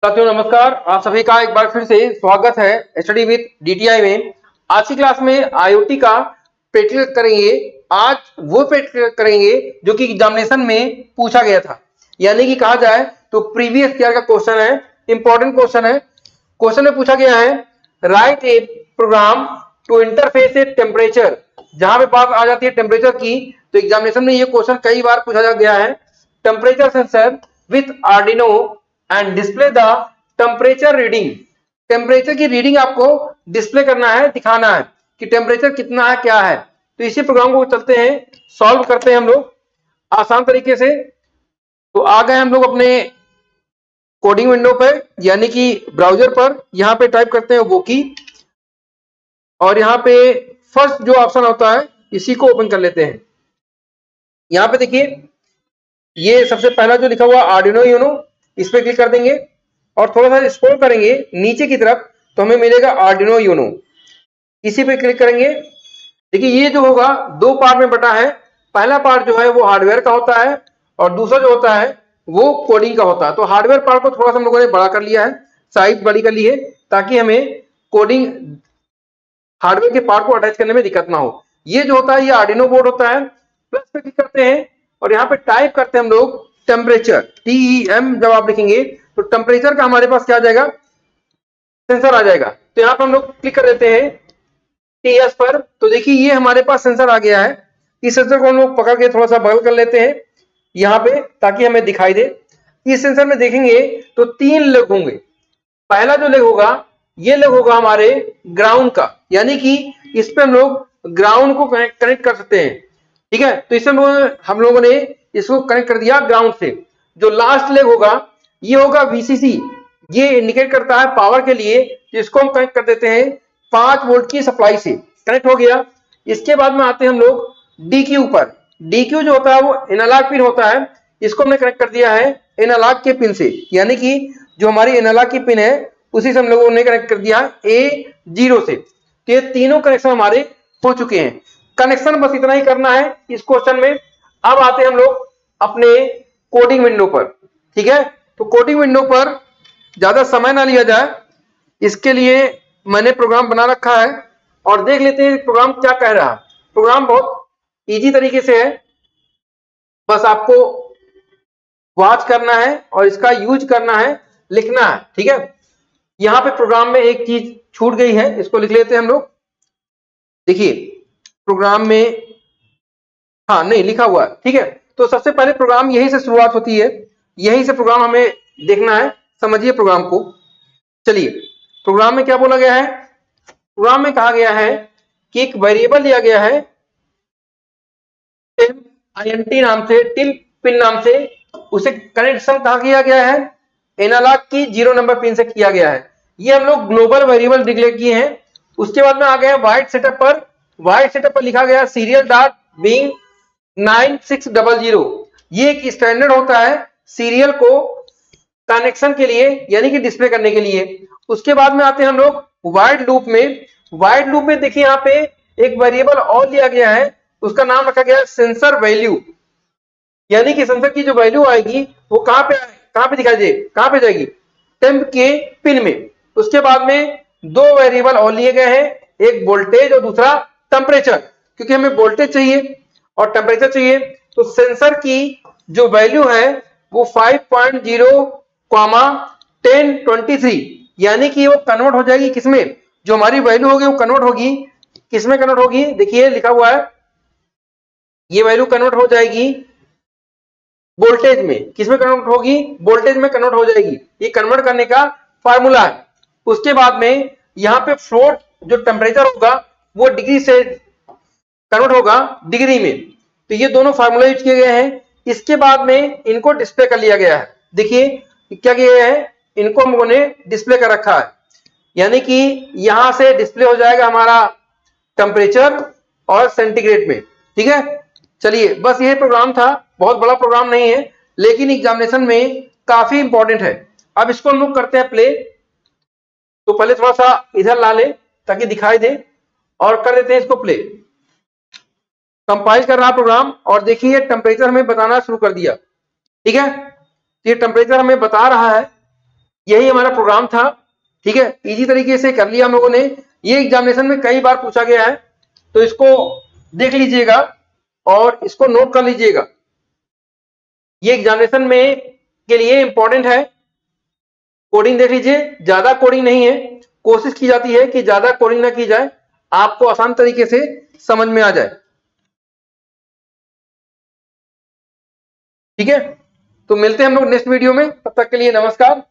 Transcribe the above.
साथियों नमस्कार। आप सभी का एक बार फिर से स्वागत है स्टडी विद डीटीआई में। आज की क्लास में आईओटी का प्रैक्टिकल करेंगे। आज वो प्रैक्टिकल करेंगे जो कि एग्जामिनेशन में पूछा गया था, यानी कि कहा जाए तो प्रीवियस ईयर का क्वेश्चन है, इंपॉर्टेंट क्वेश्चन है। क्वेश्चन में पूछा गया है write a program to interface a temperature. जहां पे बात आ जाती है टेम्परेचर की, तो एग्जामिनेशन में ये क्वेश्चन कई बार पूछा गया है। Temperature sensor with Arduino and display the temperature reading. Temperature की रीडिंग आपको डिस्प्ले करना है, दिखाना है कि टेम्परेचर कितना है, क्या है। तो इसी प्रोग्राम को चलते हैं, सॉल्व करते हैं हम लोग आसान तरीके से। तो आ गए हम लोग अपने कोडिंग विंडो पर, यानी कि ब्राउजर पर। यहाँ पे टाइप करते हैं वो की, और यहाँ पे फर्स्ट जो ऑप्शन होता है इसी को ओपन कर लेते हैं। यहाँ पे देखिए, ये सबसे पहला जो लिखा हुआ आर्डिनो यूनो, इस पे क्लिक कर देंगे और थोड़ा सा स्क्रॉल करेंगे नीचे की तरफ, तो हमें मिलेगा आर्डिनो यूनो। इसी पे क्लिक करेंगे। देखिए ये जो होगा दो पार्ट में बटा है। पहला पार्ट जो है वो हार्डवेयर का होता है और दूसरा जो होता है वो कोडिंग का होता है। तो हार्डवेयर पार्ट को थोड़ा सा हम लोगों ने बड़ा कर लिया है, साइज बड़ी कर ली है, ताकि हमें कोडिंग हार्डवेयर के पार्ट को अटैच करने में दिक्कत ना हो। ये जो होता है ये आर्डिनो बोर्ड होता है। प्लस पे क्लिक करते हैं और यहाँ पे टाइप करते हैं हम लोग टेम्परेचर, TEM जब आप लिखेंगे तो टेम्परेचर का हमारे पास क्या आ जाएगा, सेंसर आ जाएगा। तो यहाँ पे हम लोग क्लिक कर देते हैं TS पर। तो देखिए ये हमारे पास सेंसर आ गया है। इस सेंसर को हम लोग पकड़ के थोड़ा सा बगल कर लेते हैं यहाँ पे, ताकि हमें दिखाई दे। इस सेंसर में देखेंगे तो तीन लेग होंगे। पहला जो लेग होगा ये लेग होगा हमारे ग्राउंड का, यानी कि इस पे हम लोग ग्राउंड को कनेक्ट कर सकते हैं। ठीक है, तो इससे हम लोगों ने इसको कनेक्ट कर दिया ग्राउंड से। जो लास्ट लेग होगा ये होगा VCC, ये इंडिकेट करता है पावर के लिए। इसको हम कनेक्ट कर देते हैं 5 वोल्ट की सप्लाई से, कनेक्ट हो गया। इसके बाद में आते हैं हम लोग DQ पर। DQ जो होता है वो एनालॉग पिन होता है, इसको हमने कनेक्ट कर दिया है एनालॉग के पिन से, यानी कि जो हमारी एनालॉग की पिन है उसी से हम लोगों ने कनेक्ट कर दिया A0 से। तो ये तीनों कनेक्शन हमारे हो चुके हैं। कनेक्शन बस इतना ही करना है इस क्वेश्चन में। अब आते हैं हम लोग अपने कोडिंग विंडो पर। ठीक है, तो कोडिंग विंडो पर ज्यादा समय ना लिया जाए, इसके लिए मैंने प्रोग्राम बना रखा है और देख लेते हैं प्रोग्राम क्या कह रहा है। प्रोग्राम बहुत इजी तरीके से है, बस आपको वॉच करना है और इसका यूज करना है, लिखना है। ठीक है, यहां पे प्रोग्राम में एक चीज छूट गई है, इसको लिख लेते हैं हम लोग। देखिए प्रोग्राम में, हाँ नहीं लिखा हुआ है। ठीक है, तो सबसे पहले प्रोग्राम यहीं से शुरुआत होती है, यहीं से प्रोग्राम हमें देखना है। समझिए प्रोग्राम को। चलिए, प्रोग्राम में क्या बोला गया है। प्रोग्राम में कहा गया है कि एक वेरिएबल दिया गया है INT नाम से, टिल पिन नाम से। उसे कनेक्शन कहा किया गया है, एनालॉग की 0 नंबर पिन से किया गया है। ये हम लोग ग्लोबल वेरिएबल डिक्लेयर किए हैं। उसके बाद में आ गए वाइड सेटअप पर। वाइड सेटअप पर लिखा गया सीरियल डॉट बिंग 9600। ये एक स्टैंडर्ड होता है सीरियल को कनेक्शन के लिए, यानी कि डिस्प्ले करने के लिए। उसके बाद में आते हैं हम लोग वाइड लूप में। वाइड लूप में देखिए यहाँ पे एक वेरिएबल और दिया गया है, उसका नाम रखा गया है सेंसर वैल्यू, यानी कि सेंसर की जो वैल्यू आएगी वो कहां पे दिखाई दे, कहां पे जाएगी, टेम्प के पिन में। उसके बाद में दो वेरिएबल और लिए गए हैं, एक वोल्टेज और दूसरा टेम्परेचर, क्योंकि हमें वोल्टेज चाहिए और टेम्परेचर चाहिए। तो सेंसर की जो वैल्यू है वो 5.0, यानी कि वो कन्वर्ट हो जाएगी किसमें, जो हमारी वैल्यू होगी वो कन्वर्ट होगी किसमें, कन्वर्ट होगी, देखिए लिखा हुआ है, ये वैल्यू कन्वर्ट हो जाएगी वोल्टेज में। किसमें कन्वर्ट होगी, वोल्टेज में कन्वर्ट हो जाएगी। ये कन्वर्ट करने का फार्मूला है। उसके बाद में यहाँ पे फ्लोट जो टेम्परेचर होगा वो डिग्री से कन्वर्ट होगा डिग्री में। तो ये दोनों फार्मूला यूज किए गए हैं। इसके बाद में इनको डिस्प्ले कर लिया गया है। देखिए क्या किया गया है, इनको हम लोगों ने डिस्प्ले कर रखा है, यानी कि यहां से डिस्प्ले हो जाएगा हमारा टेम्परेचर और सेंटीग्रेड में। ठीक है, चलिए बस यही प्रोग्राम था, बहुत बड़ा प्रोग्राम नहीं है, लेकिन एग्जामिनेशन में काफी इंपॉर्टेंट है। अब इसको हम लोग करते हैं प्ले। तो पहले थोड़ा सा इधर ला ले ताकि दिखाई दे, और कर देते हैं इसको प्ले। कंपाइल कर रहा प्रोग्राम और देखिए टेम्परेचर हमें बताना शुरू कर दिया। ठीक है, ये टेम्परेचर हमें बता रहा है यही हमारा प्रोग्राम था। ठीक है, इजी तरीके से कर लिया हम लोगों ने। ये एग्जामिनेशन में कई बार पूछा गया है, तो इसको देख लीजिएगा और इसको नोट कर लीजिएगा। ये एग्जामिनेशन में के लिए इंपॉर्टेंट है। कोडिंग देख लीजिए, ज्यादा कोडिंग नहीं है, कोशिश की जाती है कि ज्यादा कोडिंग ना की जाए, आपको आसान तरीके से समझ में आ जाए। ठीक है, तो मिलते हैं हम लोग नेक्स्ट वीडियो में, तब तक के लिए नमस्कार।